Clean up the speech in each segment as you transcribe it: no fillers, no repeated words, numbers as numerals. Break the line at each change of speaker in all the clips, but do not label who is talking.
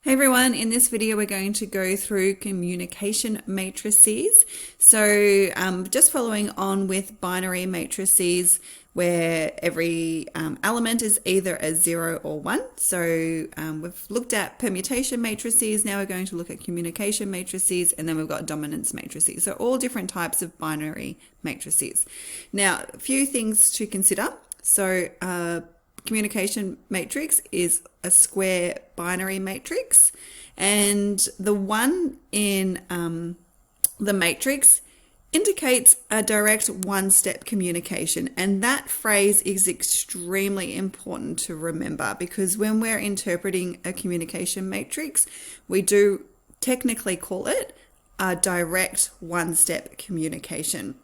Hey everyone, in this video we're going to go through communication matrices. So just following on with binary matrices where every element is either a 0 or 1. So we've looked at permutation matrices, now we're going to look at communication matrices, and then we've got dominance matrices. So all different types of binary matrices. Now, a few things to consider. So communication matrix is a square binary matrix, and the one in the matrix indicates a direct one-step communication, and that phrase is extremely important to remember because when we're interpreting a communication matrix, we do technically call it a direct one-step communication,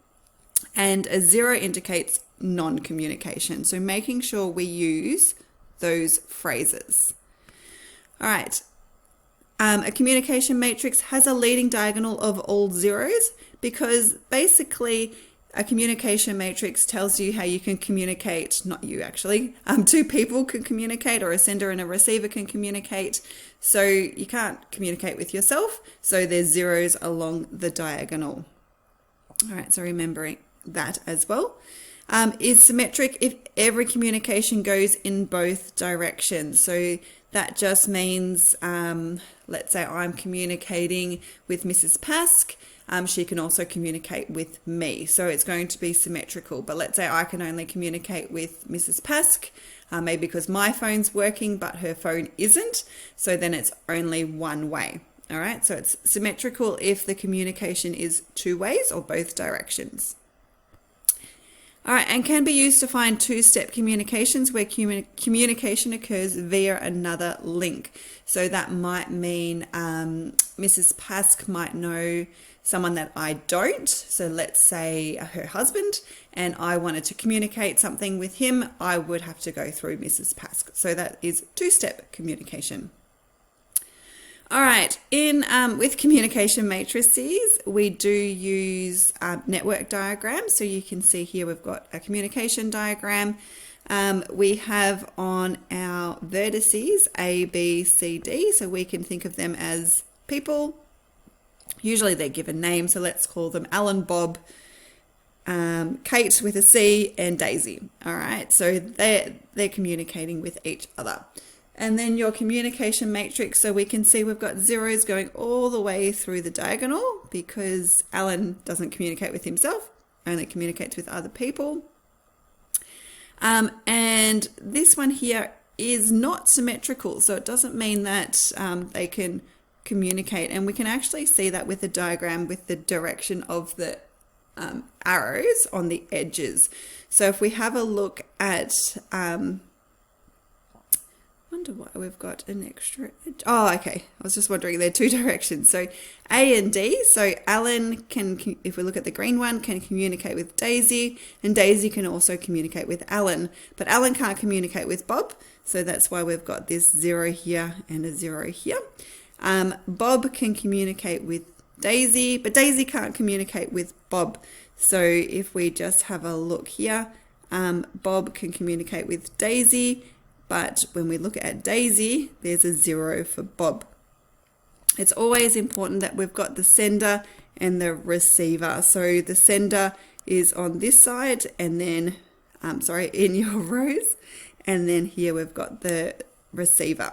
and a 0 indicates non-communication. So making sure we use those phrases. All right. A communication matrix has a leading diagonal of all zeros because basically a communication matrix tells you how you can communicate, not you actually, two people can communicate, or a sender and a receiver can communicate. So you can't communicate with yourself. So there's zeros along the diagonal. All right. So remembering that as well. Is symmetric if every communication goes in both directions. So that just means, let's say I'm communicating with Mrs. Pask. She can also communicate with me. So it's going to be symmetrical. But let's say I can only communicate with Mrs. Pask, maybe because my phone's working, but her phone isn't. So then it's only one way. All right. So it's symmetrical if the communication is two ways or both directions. All right, and can be used to find two-step communications where communication occurs via another link. So that might mean Mrs. Pask might know someone that I don't. So let's say her husband, and I wanted to communicate something with him, I would have to go through Mrs. Pask. So that is two-step communication. All right, with communication matrices, we do use network diagrams. So you can see here we've got a communication diagram. We have on our vertices A, B, C, D. So we can think of them as people. Usually they're given names. So let's call them Alan, Bob, Kate with a C, and Daisy. All right, so they're communicating with each other. And then your communication matrix, so we can see we've got zeros going all the way through the diagonal because Alan doesn't communicate with himself, only communicates with other people. And this one here is not symmetrical, so it doesn't mean that they can communicate. And we can actually see that with the diagram with the direction of the arrows on the edges. So if we have a look at wonder why we've got an extra edge. Oh, okay. I was just wondering, there are two directions. So A and D. So Alan can, if we look at the green one, can communicate with Daisy, and Daisy can also communicate with Alan. But Alan can't communicate with Bob, so that's why we've got this 0 here and a 0 here. Bob can communicate with Daisy, but Daisy can't communicate with Bob. So if we just have a look here, Bob can communicate with Daisy, but when we look at Daisy, there's a 0 for Bob. It's always important that we've got the sender and the receiver. So the sender is on this side, and then, in your rows. And then here we've got the receiver.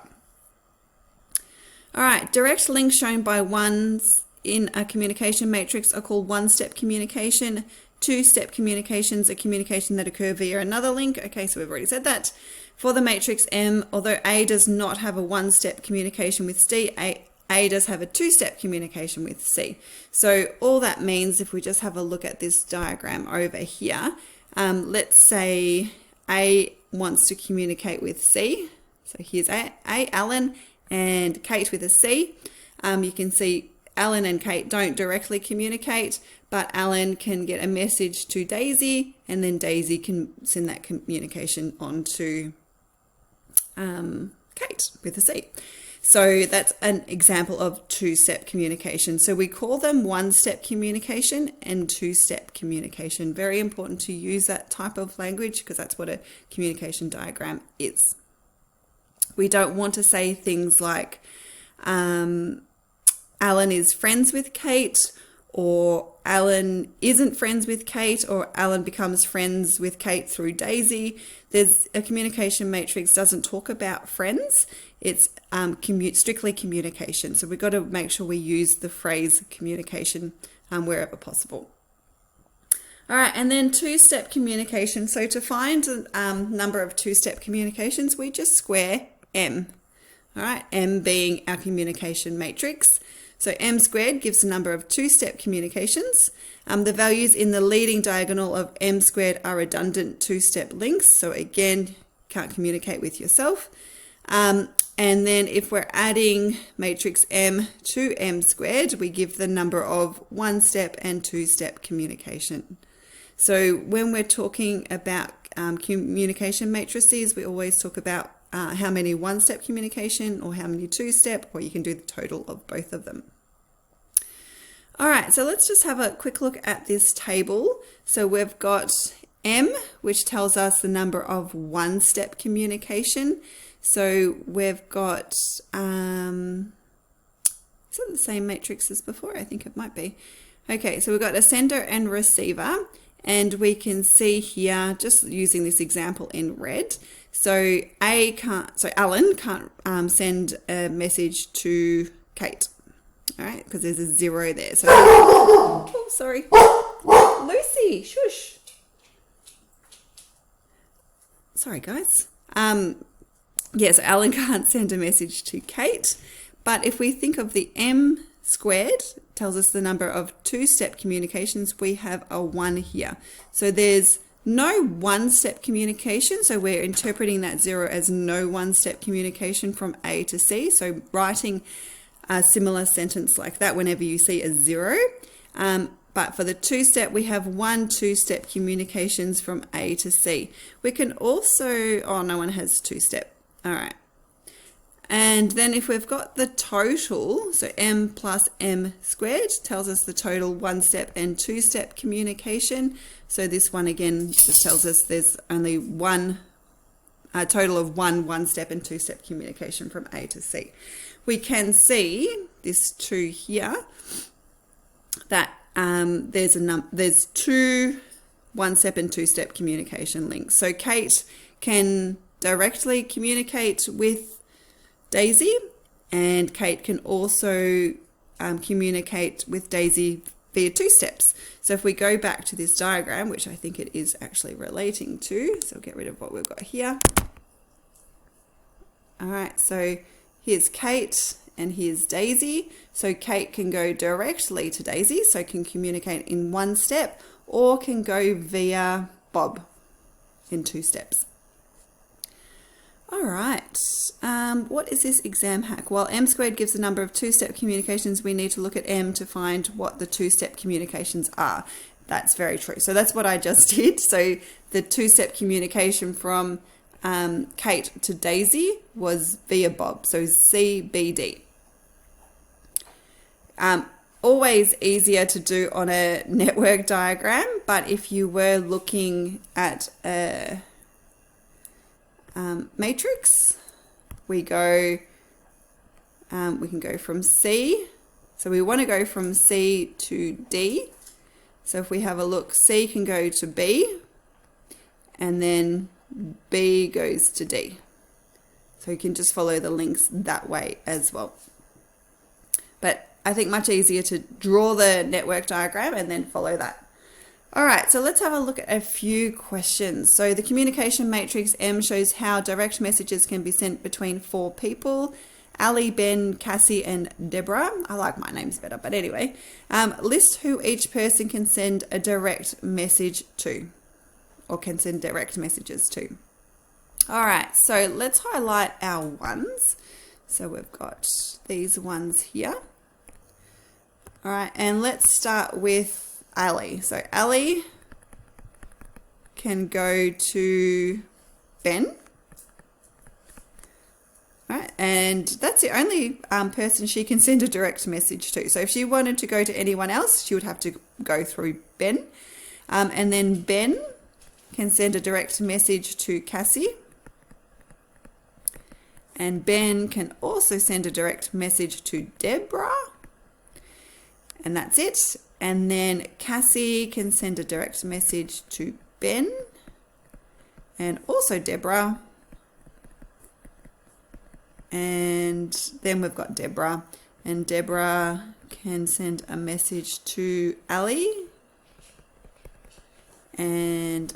All right, direct links shown by ones in a communication matrix are called one-step communication. Two-step communications are communication that occur via another link. Okay, so we've already said that. For the matrix M, although A does not have a one-step communication with C, A does have a two-step communication with C. So all that means, if we just have a look at this diagram over here, let's say A wants to communicate with C. So here's A, Alan, and Kate with a C. You can see Alan and Kate don't directly communicate, but Alan can get a message to Daisy, and then Daisy can send that communication on to Kate with a C. So that's an example of two-step communication. So we call them one-step communication and two-step communication. Very important to use that type of language because that's what a communication diagram is. We don't want to say things like Alan is friends with Kate, or Alan isn't friends with Kate, or Alan becomes friends with Kate through Daisy. There's a communication matrix doesn't talk about friends. It's strictly communication. So we've got to make sure we use the phrase communication wherever possible. All right, and then two-step communication. So to find a number of two-step communications, we just square M. All right, M being our communication matrix. So M squared gives the number of two-step communications. The values in the leading diagonal of M squared are redundant two-step links. So again, can't communicate with yourself. And then if we're adding matrix M to M squared, we give the number of one-step and two-step communication. So when we're talking about communication matrices, we always talk about how many one-step communication or how many two-step, or you can do the total of both of them. All right, so let's just have a quick look at this table. So we've got M, which tells us the number of one-step communication. So we've got, is that the same matrix as before? I think it might be. Okay, so we've got a sender and receiver, and we can see here, just using this example in red, so Alan can't send a message to Kate, all right, because there's a 0 there. So, oh, sorry, Lucy, shush. Sorry, guys. So Alan can't send a message to Kate, but if we think of the M squared, tells us the number of two-step communications, we have a 1 here. So there's no one-step communication, so we're interpreting that 0 as no one-step communication from A to C. So writing a similar sentence like that whenever you see a 0. But for the two-step, we have 1 two-step communications from A to C. We can also, oh, no one has two-step. All right. And then if we've got the total, so M plus M squared tells us the total one-step and two-step communication. So this one again just tells us there's only a total of one-step and two-step communication from A to C. We can see this 2 here, that there's 2 one-step and two-step communication links. So Kate can directly communicate with Daisy, and Kate can also communicate with Daisy via 2 steps. So if we go back to this diagram, which I think it is actually relating to, so we'll get rid of what we've got here. All right, so here's Kate and here's Daisy. So Kate can go directly to Daisy, so can communicate in 1 step, or can go via Bob in 2 steps. All right, what is this exam hack? Well, M squared gives the number of 2-step communications. We need to look at M to find what the 2-step communications are. That's very true. So that's what I just did. So the 2-step communication from Kate to Daisy was via Bob, so CBD. Always easier to do on a network diagram, but if you were looking at a matrix, we can go from C. So we want to go from C to D. So if we have a look, C can go to B, and then B goes to D. So you can just follow the links that way as well. But I think much easier to draw the network diagram and then follow that. All right, so let's have a look at a few questions. So the communication matrix M shows how direct messages can be sent between 4 people: Ali, Ben, Cassie, and Deborah. I like my names better, but anyway. List who each person can send a direct message to, or can send direct messages to. All right, so let's highlight our ones. So we've got these ones here. All right, and let's start with Ali. So Ali can go to Ben. All right, and that's the only person she can send a direct message to. So if she wanted to go to anyone else, she would have to go through Ben. And then Ben can send a direct message to Cassie. And Ben can also send a direct message to Deborah. And that's it. And then Cassie can send a direct message to Ben and also Deborah. And then we've got Deborah. And Deborah can send a message to Ali and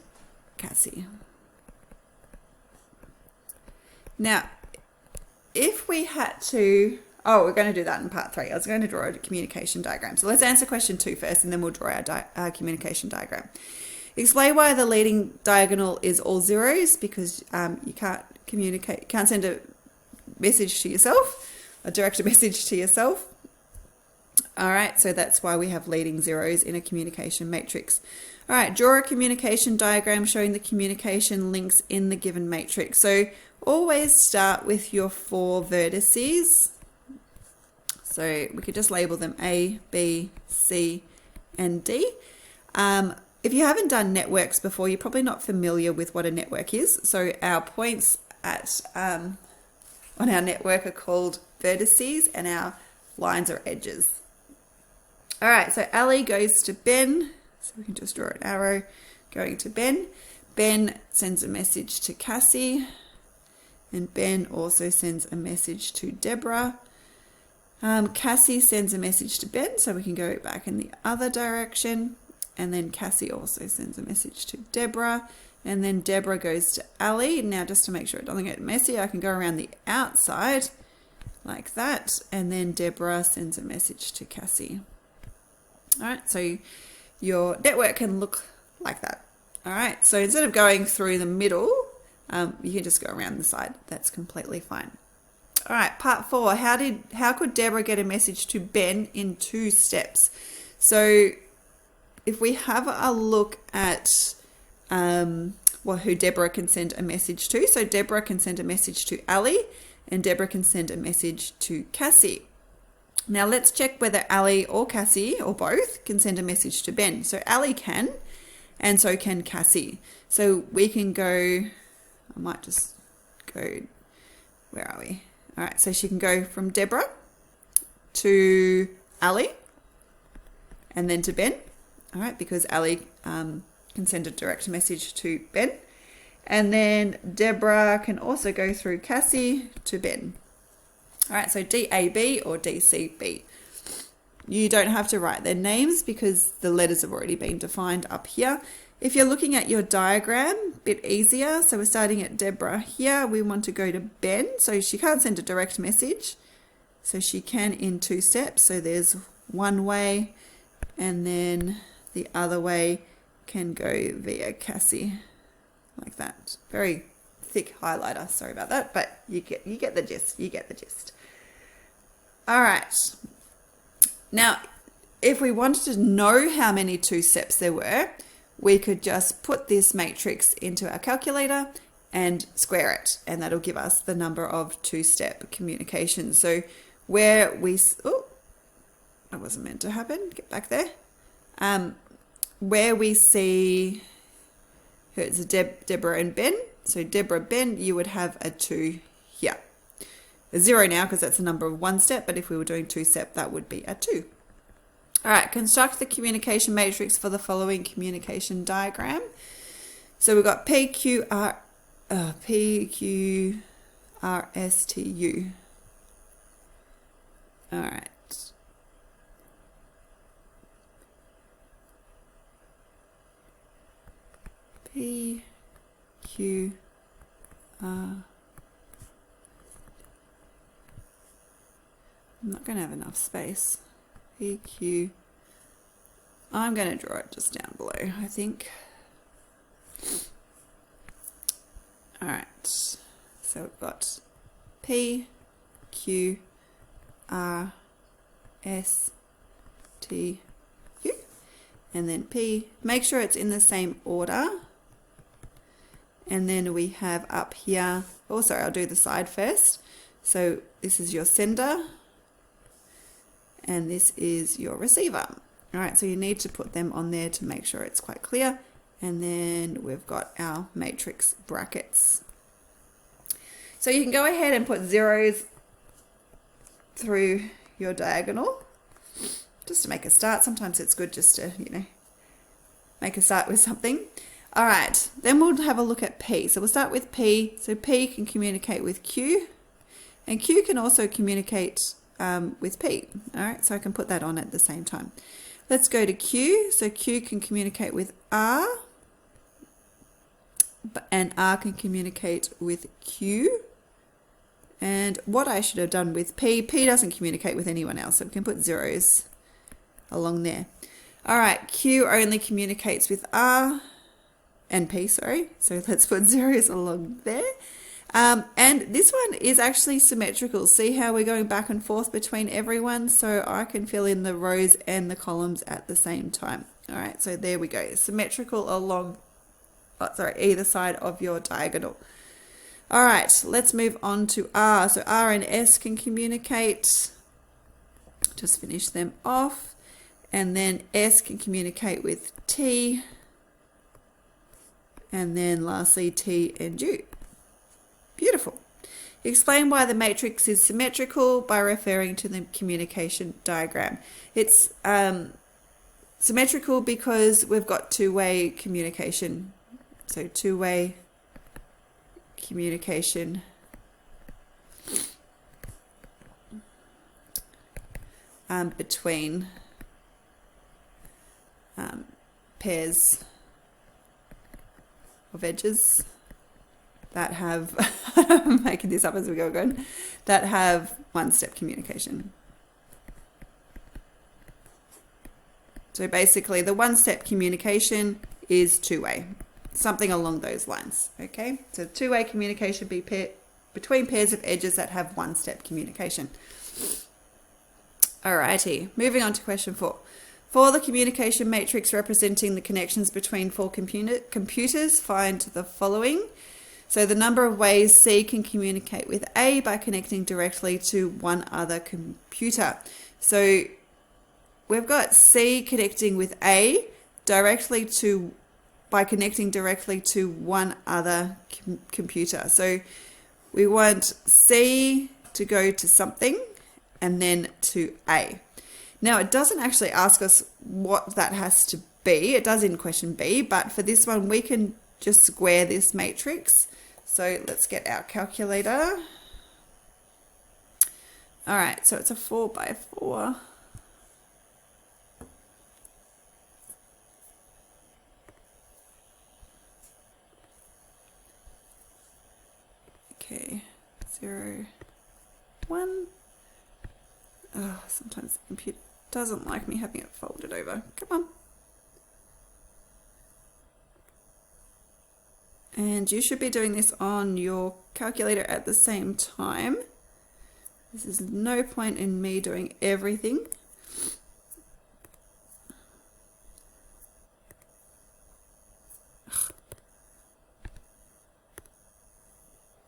Cassie. Now, if we had to, we're going to do that in part 3. I was going to draw a communication diagram. So let's answer question 2 first, and then we'll draw our communication diagram. Explain why the leading diagonal is all zeros, because you can't communicate, can't send a message to yourself, a direct message to yourself. All right, so that's why we have leading zeros in a communication matrix. All right, draw a communication diagram showing the communication links in the given matrix. So always start with your 4 vertices. So we could just label them A, B, C, and D. If you haven't done networks before, you're probably not familiar with what a network is. So our points on our network are called vertices, and our lines are edges. All right, so Ali goes to Ben. So we can just draw an arrow going to Ben. Ben sends a message to Cassie, and Ben also sends a message to Deborah. Cassie sends a message to Ben, so we can go back in the other direction. And then Cassie also sends a message to Deborah. And then Deborah goes to Ali. Now, just to make sure it doesn't get messy, I can go around the outside like that. And then Deborah sends a message to Cassie. All right, so your network can look like that. All right, so instead of going through the middle, you can just go around the side. That's completely fine. All right, part 4. How could Deborah get a message to Ben in 2 steps? So if we have a look at who Deborah can send a message to. So Deborah can send a message to Ali, and Deborah can send a message to Cassie. Now let's check whether Ali or Cassie or both can send a message to Ben. So Ali can, and so can Cassie. So we can go, I might just go, where are we? All right, so she can go from Deborah to Ali and then to Ben. All right, because Ali can send a direct message to Ben. And then Deborah can also go through Cassie to Ben. All right, so DAB or DCB. You don't have to write their names because the letters have already been defined up here. If you're looking at your diagram, a bit easier. So we're starting at Deborah here. We want to go to Ben. So she can't send a direct message. So she can in 2 steps. So there's one way, and then the other way can go via Cassie, like that. Very thick highlighter, sorry about that, but you get the gist. You get the gist. All right. Now, if we wanted to know how many 2 steps there were, we could just put this matrix into our calculator and square it, and that'll give us the number of 2-step communications. So where we, oh, that wasn't meant to happen. Get back there. Where we see, it's Deborah and Ben. So Deborah, Ben, you would have a 2 here. A 0 now because that's the number of 1 step, but if we were doing 2 step, that would be a 2. All right, construct the communication matrix for the following communication diagram. So we've got P, Q, R, S, T, U. All right. P, Q, R. I'm not going to have enough space. P, Q. I'm going to draw it just down below, I think. All right. So we've got P, Q, R, S, T, U. And then P. Make sure it's in the same order. And then we have up here, oh, sorry, I'll do the side first. So this is your sender, and this is your receiver. All right, so you need to put them on there to make sure it's quite clear. And then we've got our matrix brackets. So you can go ahead and put zeros through your diagonal just to make a start. Sometimes it's good just to, make a start with something. All right, then we'll have a look at P. So we'll start with P. So P can communicate with Q, and Q can also communicate with P. All right, so I can put that on at the same time. Let's go to Q. So Q can communicate with R, and R can communicate with Q. And what I should have done with P doesn't communicate with anyone else, so we can put zeros along there. All right, Q only communicates with R and P, sorry. So let's put zeros along there. And this one is actually symmetrical. See how we're going back and forth between everyone? So I can fill in the rows and the columns at the same time. All right, so there we go. Symmetrical along, either side of your diagonal. All right, let's move on to R. So R and S can communicate. Just finish them off. And then S can communicate with T. And then lastly, T and U. Beautiful. Explain why the matrix is symmetrical by referring to the communication diagram. It's symmetrical because we've got two-way communication. So two-way communication between pairs of edges that have, I'm making this up as we go going, that have one-step communication. So basically the one-step communication is two-way, something along those lines, okay? So two-way communication between pairs of edges that have one-step communication. Alrighty, moving on to question 4. For the communication matrix representing the connections between four computers, find the following. So the number of ways C can communicate with A by connecting directly to one other computer. So we've got C connecting with A by connecting directly to one other computer. So we want C to go to something and then to A. Now, it doesn't actually ask us what that has to be. It does in question B, but for this one, we can just square this matrix. So let's get our calculator. All right, so it's a 4 by 4. Okay, 0, 1. Oh, sometimes the computer doesn't like me having it folded over. Come on. And you should be doing this on your calculator at the same time. This is no point in me doing everything. Ugh.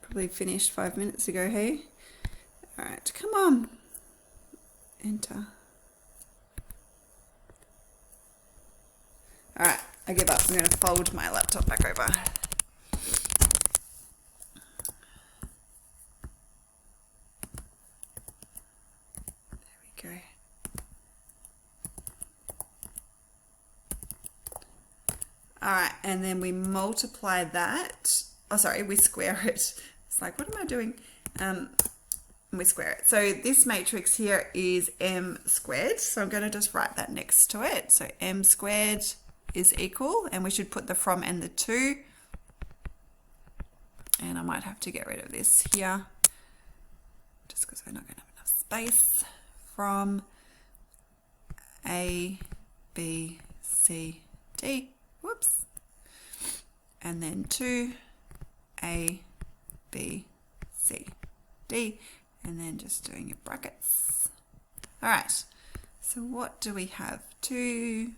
Probably finished 5 minutes ago, hey? All right, come on. Enter. All right, I give up. I'm going to fold my laptop back over. There we go. All right, and then we multiply that. Oh, sorry, we square it. It's like, what am I doing? We square it. So this matrix here is m squared. So I'm going to just write that next to it. So m squared is equal, and we should put the from and the to. And I might have to get rid of this here, just because we're not going to have enough space. From A, B, C, D. Whoops. And then to A, B, C, D. And then just doing your brackets. All right, so what do we have? 2,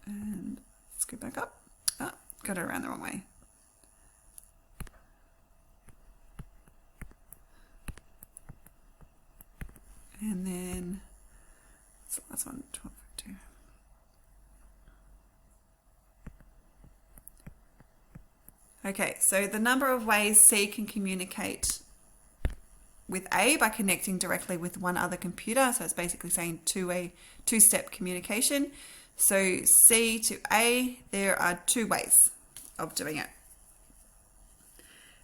and let's go back up. Oh, got it around the wrong way. And then, what's the last one? 12, 2. Okay, so the number of ways C can communicate with A by connecting directly with one other computer. So it's basically saying two-step communication. So C to A, there are 2 ways of doing it.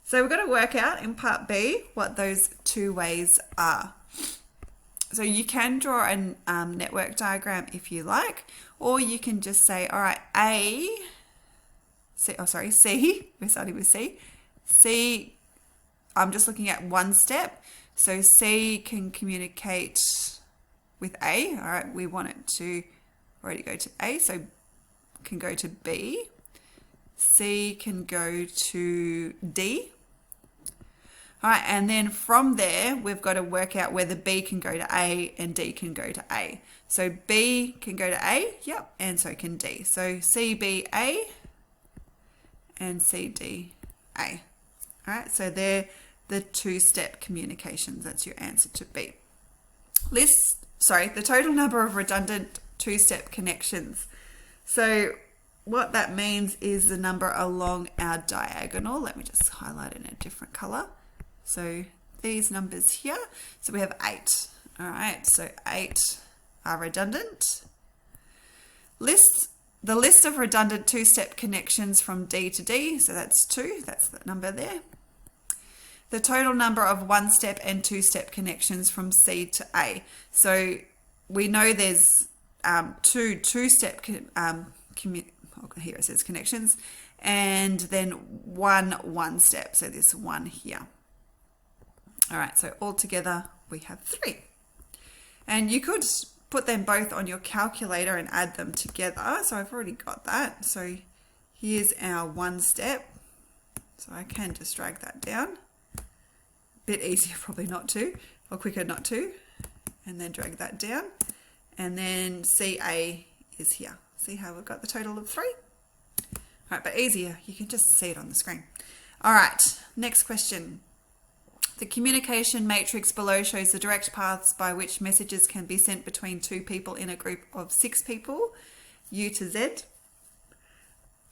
So we've got to work out in part B what those 2 ways are. So you can draw a network diagram if you like, or you can just say, all right, C, we're starting with C. C, I'm just looking at one step. So C can communicate with A. All right, we want it to already go to A, so can go to B. C can go to D. All right, and then from there, we've got to work out whether B can go to A and D can go to A. So B can go to A, yep, and so can D. So CBA and CDA. All right, so they're the 2-step communications. That's your answer to B. The total number of redundant 2-step connections. So what that means is the number along our diagonal. Let me just highlight it in a different color. So these numbers here. So we have 8. All right, so 8 are redundant. The list of redundant 2-step connections from D to D. So that's 2. That's the number there. The total number of 1-step and 2-step connections from C to A. So we know there's 2 2-step here it says connections, and then 1 1-step. So there's 1 here. All right, so altogether we have 3. And you could put them both on your calculator and add them together. So I've already got that. So here's our 1-step. So I can just drag that down. Bit easier probably not to, or quicker not to. And then drag that down. And then CA is here. See how we've got the total of 3? All right, but easier, you can just see it on the screen. All right, next question. The communication matrix below shows the direct paths by which messages can be sent between 2 people in a group of 6 people, U to Z.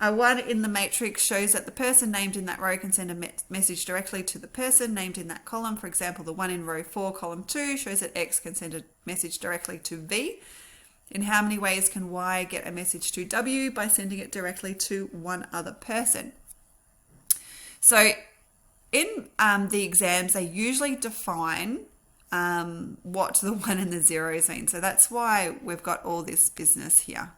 A 1 in the matrix shows that the person named in that row can send a message directly to the person named in that column. For example, the 1 in row 4, column 2 shows that X can send a message directly to V. In how many ways can Y get a message to W? By sending it directly to one other person. So in the exams, they usually define what the 1 and the 0s mean. So that's why we've got all this business here.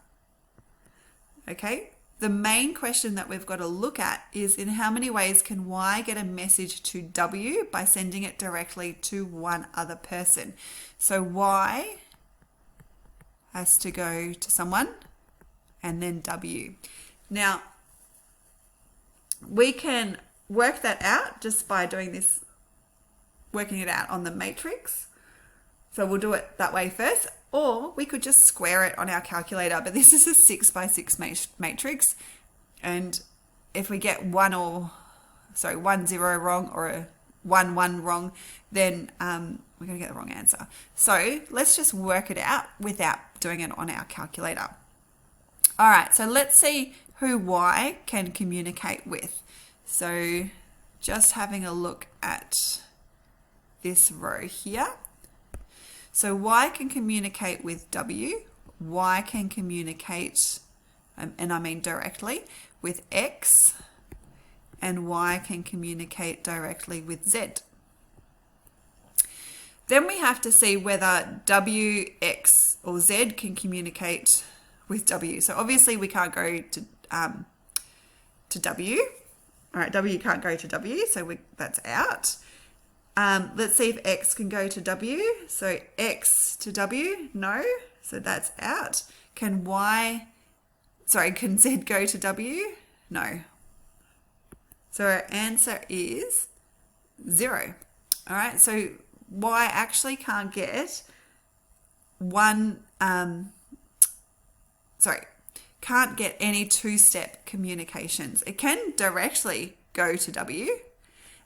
Okay, the main question that we've got to look at is in how many ways can Y get a message to W by sending it directly to one other person. So Y has to go to someone and then W. Now, we can work that out just by doing this, working it out on the matrix. So we'll do it that way first, or we could just square it on our calculator, but this is a 6 by 6 matrix. And if we get 1 0 wrong or a 1 1 wrong, then we're going to get the wrong answer. So let's just work it out without doing it on our calculator. All right, so let's see who Y can communicate with. So just having a look at this row here. So Y can communicate with W, Y can communicate, and I mean directly, with X, and Y can communicate directly with Z. Then we have to see whether W, X, or Z can communicate with W. So obviously we can't go to W. All right, W can't go to W, so that's out. Let's see if X can go to W. So X to W, no, so that's out. Can Z go to W? No. So our answer is 0. All right, so Y actually can't get can't get any 2-step communications. It can directly go to W,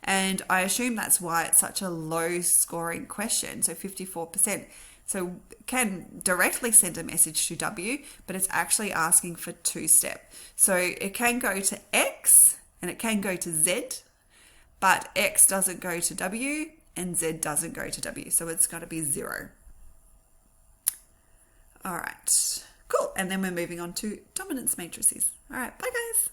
and I assume that's why it's such a low scoring question, so 54%. So it can directly send a message to W, but it's actually asking for 2-step. So it can go to X and it can go to Z, but X doesn't go to W and Z doesn't go to W. So it's got to be 0. All right, cool. And then we're moving on to dominance matrices. All right, bye guys.